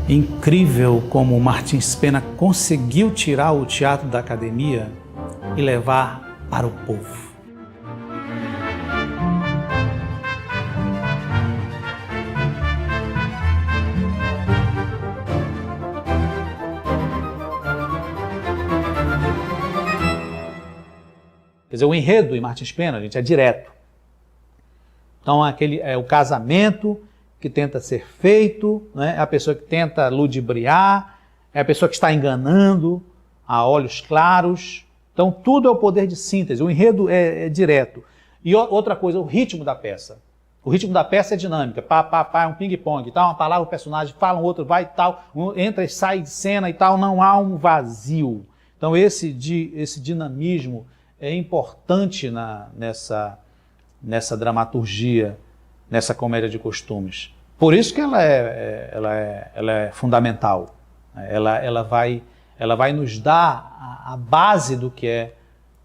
Incrível como Martins Pena conseguiu tirar o teatro da academia e levar para o povo. Quer dizer, o enredo em Martins Pena, gente, é direto. Então, é o casamento que tenta ser feito, né? É a pessoa que tenta ludibriar, é a pessoa que está enganando a olhos claros. Então, tudo é o poder de síntese, o enredo é direto. E outra coisa, o ritmo da peça. O ritmo da peça é dinâmica, é um ping-pong, tá? Uma palavra, o personagem fala, um outro vai e tal, um entra e sai de cena e tal, não há um vazio. Então, esse dinamismo é importante nessa dramaturgia, nessa comédia de costumes. Por isso que ela é fundamental. Ela vai nos dar a base do que é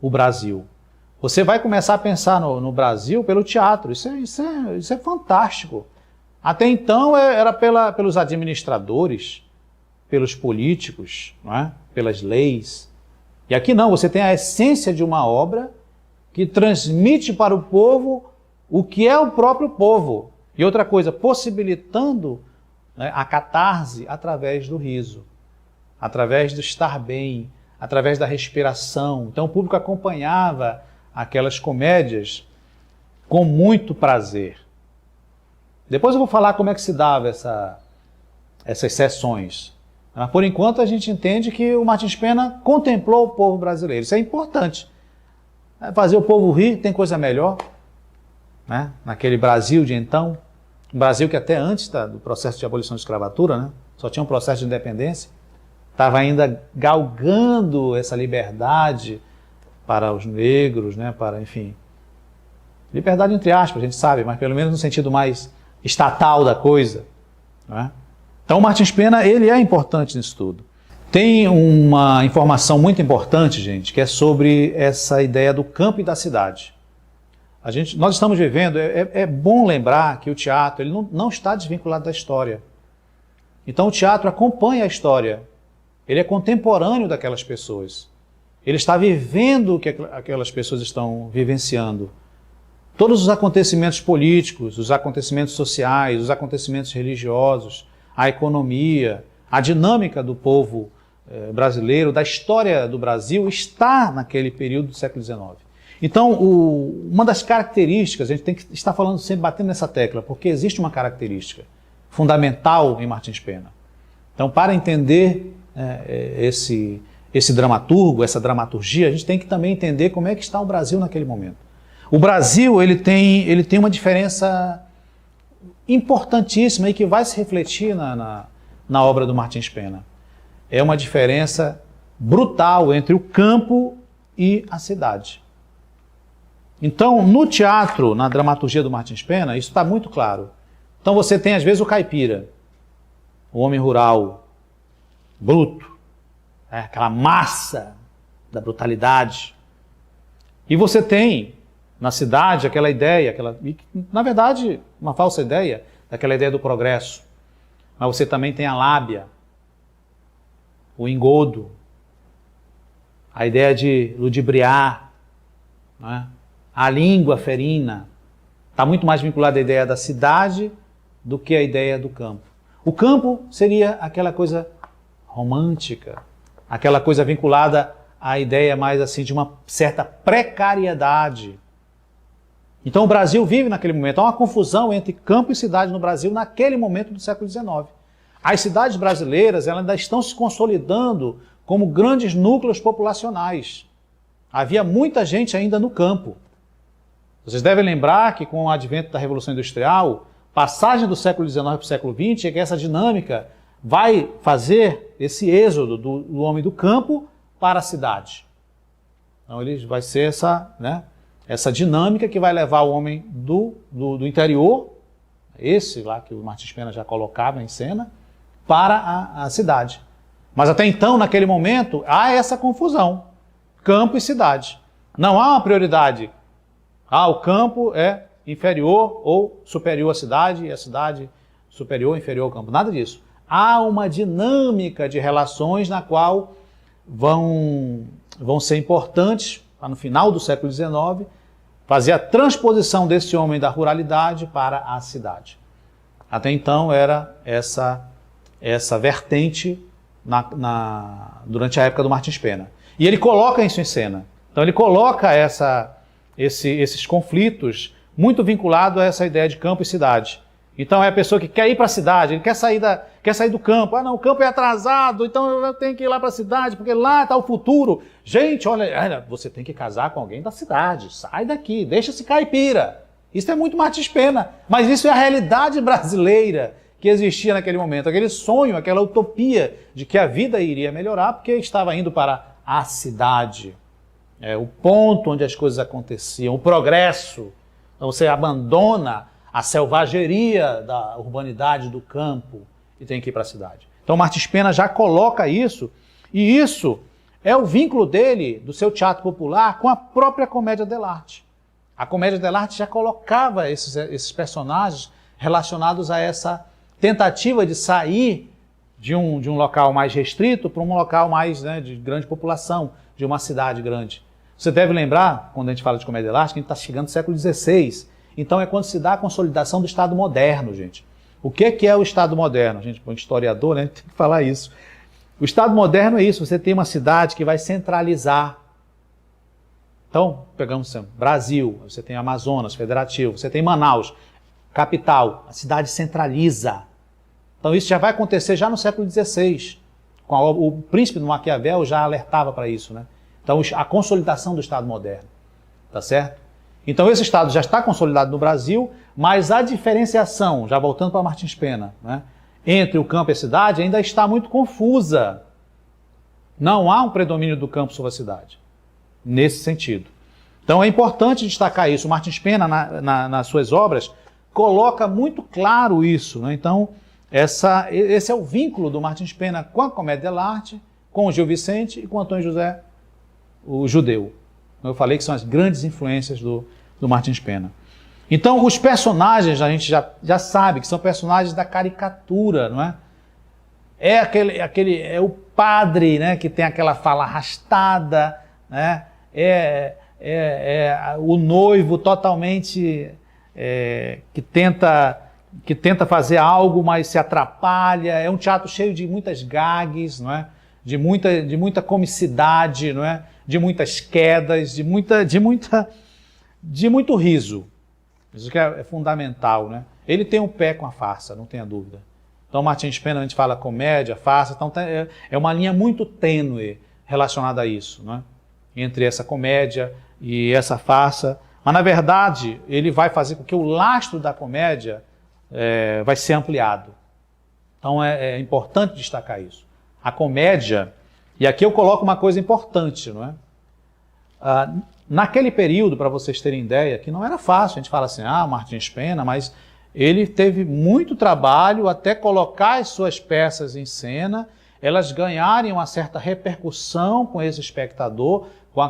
o Brasil. Você vai começar a pensar no Brasil pelo teatro. Isso é fantástico. Até então era pelos administradores, pelos políticos, não é? Pelas leis. E aqui não, você tem a essência de uma obra que transmite para o povo o que é o próprio povo. E outra coisa, possibilitando, né, a catarse através do riso, através do estar bem, através da respiração. Então o público acompanhava aquelas comédias com muito prazer. Depois eu vou falar como é que se dava essas sessões. Mas por enquanto a gente entende que o Martins Pena contemplou o povo brasileiro. Isso é importante. Fazer o povo rir, tem coisa melhor, né? Naquele Brasil de então, um Brasil que até antes do processo de abolição da escravatura, né? Só tinha um processo de independência, estava ainda galgando essa liberdade para os negros, né? Para, enfim, liberdade entre aspas, a gente sabe, mas pelo menos no sentido mais estatal da coisa, né? Então o Martins Pena, ele é importante nisso tudo. Tem uma informação muito importante, gente, que é sobre essa ideia do campo e da cidade. Nós estamos vivendo, é bom lembrar que o teatro ele não está desvinculado da história. Então o teatro acompanha a história, ele é contemporâneo daquelas pessoas. Ele está vivendo o que aquelas pessoas estão vivenciando. Todos os acontecimentos políticos, os acontecimentos sociais, os acontecimentos religiosos, a economia, a dinâmica do povo brasileiro, da história do Brasil, está naquele período do século XIX. Então, uma das características, a gente tem que estar falando sempre, batendo nessa tecla, porque existe uma característica fundamental em Martins Pena. Então, para entender esse dramaturgo, essa dramaturgia, a gente tem que também entender como é que está o Brasil naquele momento. O Brasil ele tem uma diferença importantíssima e que vai se refletir na obra do Martins Pena. É uma diferença brutal entre o campo e a cidade. Então, no teatro, na dramaturgia do Martins Pena, isso está muito claro. Então você tem, às vezes, o caipira, o homem rural, bruto, aquela massa da brutalidade. E você tem, na cidade, aquela ideia, na verdade, uma falsa ideia, daquela ideia do progresso. Mas você também tem a lábia, o engodo, a ideia de ludibriar, né? A língua ferina. Está muito mais vinculada à ideia da cidade do que à ideia do campo. O campo seria aquela coisa romântica, aquela coisa vinculada à ideia mais assim de uma certa precariedade. Então o Brasil vive naquele momento. Há uma confusão entre campo e cidade no Brasil naquele momento do século XIX. As cidades brasileiras elas ainda estão se consolidando como grandes núcleos populacionais. Havia muita gente ainda no campo. Vocês devem lembrar que com o advento da Revolução Industrial, passagem do século XIX para o século XX, é que essa dinâmica vai fazer esse êxodo do homem do campo para a cidade. Então ele vai ser essa dinâmica que vai levar o homem do interior, esse lá que o Martins Pena já colocava em cena, para a cidade. Mas até então, naquele momento, há essa confusão, campo e cidade. Não há uma prioridade. O campo é inferior ou superior à cidade, e a cidade superior ou inferior ao campo. Nada disso. há uma dinâmica de relações na qual vão ser importantes, no final do século XIX, fazer a transposição desse homem da ruralidade para a cidade. Até então era essa vertente durante a época do Martins Pena. E ele coloca isso em cena. Então ele coloca esses conflitos muito vinculados a essa ideia de campo e cidade. Então é a pessoa que quer ir para a cidade, ele quer sair do campo. Ah, não, o campo é atrasado, então eu tenho que ir lá para a cidade, porque lá está o futuro. Gente, olha, você tem que casar com alguém da cidade, sai daqui, deixa esse caipira. Isso é muito Martins Pena, mas isso é a realidade brasileira que existia naquele momento, aquele sonho, aquela utopia de que a vida iria melhorar porque estava indo para a cidade, o ponto onde as coisas aconteciam, o progresso. Então você abandona a selvageria da urbanidade do campo e tem que ir para a cidade. Então Martins Pena já coloca isso, e isso é o vínculo dele, do seu teatro popular, com a própria comédia dell'arte. A comédia dell'arte já colocava esses personagens relacionados a essa tentativa de sair de um local mais restrito para um local mais, de grande população, de uma cidade grande. Você deve lembrar, quando a gente fala de comédia dell'arte, que a gente está chegando no século XVI. Então é quando se dá a consolidação do Estado moderno, gente. O que é o Estado moderno? Gente, para um historiador, tem que falar isso. O Estado moderno é isso, você tem uma cidade que vai centralizar. Então, pegamos Brasil, você tem Amazonas, Federativo, você tem Manaus, capital, a cidade centraliza. Então isso já vai acontecer já no século XVI. O príncipe do Maquiavel já alertava para isso, Então a consolidação do Estado moderno, tá certo? Então esse Estado já está consolidado no Brasil, mas a diferenciação, já voltando para Martins Pena, entre o campo e a cidade ainda está muito confusa. Não há um predomínio do campo sobre a cidade, nesse sentido. Então é importante destacar isso. O Martins Pena, nas suas obras, coloca muito claro isso. Então esse é o vínculo do Martins Pena com a comédia dell'arte, com o Gil Vicente e com o Antônio José, o judeu. Eu falei que são as grandes influências do Martins Pena. Então, os personagens, a gente já sabe que são personagens da caricatura, não é? É o padre, que tem aquela fala arrastada, é o noivo totalmente que tenta fazer algo, mas se atrapalha. É um teatro cheio de muitas gags, não é? De muita comicidade, não é? De muitas quedas, de muito riso. Isso que é fundamental, Ele tem um pé com a farsa, não tenha dúvida. Então, Martins Pena, a gente fala comédia, farsa, então é uma linha muito tênue relacionada a isso, Entre essa comédia e essa farsa. Mas, na verdade, ele vai fazer com que o lastro da comédia vai ser ampliado. Então, é importante destacar isso. A comédia, e aqui eu coloco uma coisa importante, naquele período, para vocês terem ideia, que não era fácil, a gente fala assim, Martins Pena, mas ele teve muito trabalho até colocar as suas peças em cena, elas ganharem uma certa repercussão com esse espectador, com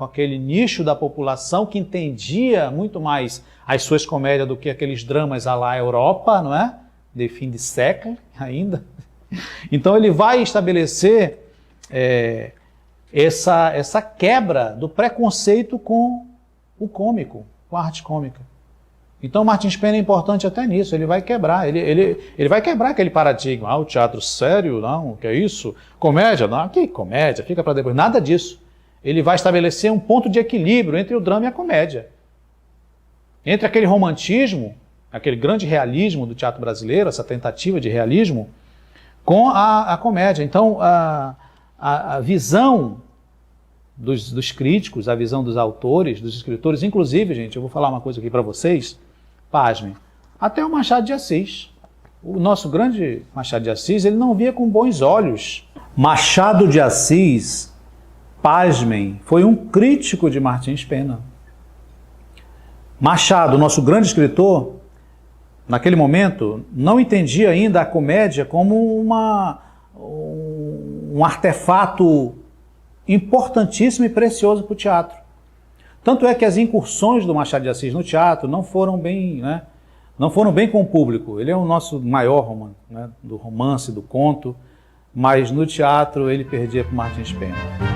aquele nicho da população que entendia muito mais as suas comédias do que aqueles dramas à la Europa, não é? De fim de século ainda. Então ele vai estabelecer essa quebra do preconceito com o cômico, com a arte cômica. Então Martins Pena é importante até nisso, ele vai quebrar, ele vai quebrar aquele paradigma, o teatro sério, não, que é isso? Comédia? Não, que comédia, fica para depois, nada disso. Ele vai estabelecer um ponto de equilíbrio entre o drama e a comédia. Entre aquele romantismo, aquele grande realismo do teatro brasileiro, essa tentativa de realismo, com a comédia. Então, a visão dos críticos, a visão dos autores, dos escritores, inclusive, gente, eu vou falar uma coisa aqui para vocês, pasmem, até o Machado de Assis. O nosso grande Machado de Assis, ele não via com bons olhos. Machado de Assis, pasmem, foi um crítico de Martins Pena. Machado, nosso grande escritor, naquele momento, não entendia ainda a comédia como um artefato importantíssimo e precioso para o teatro. Tanto é que as incursões do Machado de Assis no teatro não foram bem, não foram bem com o público. Ele é o nosso maior romance, né, do romance, do conto, mas no teatro ele perdia para o Martins Pena.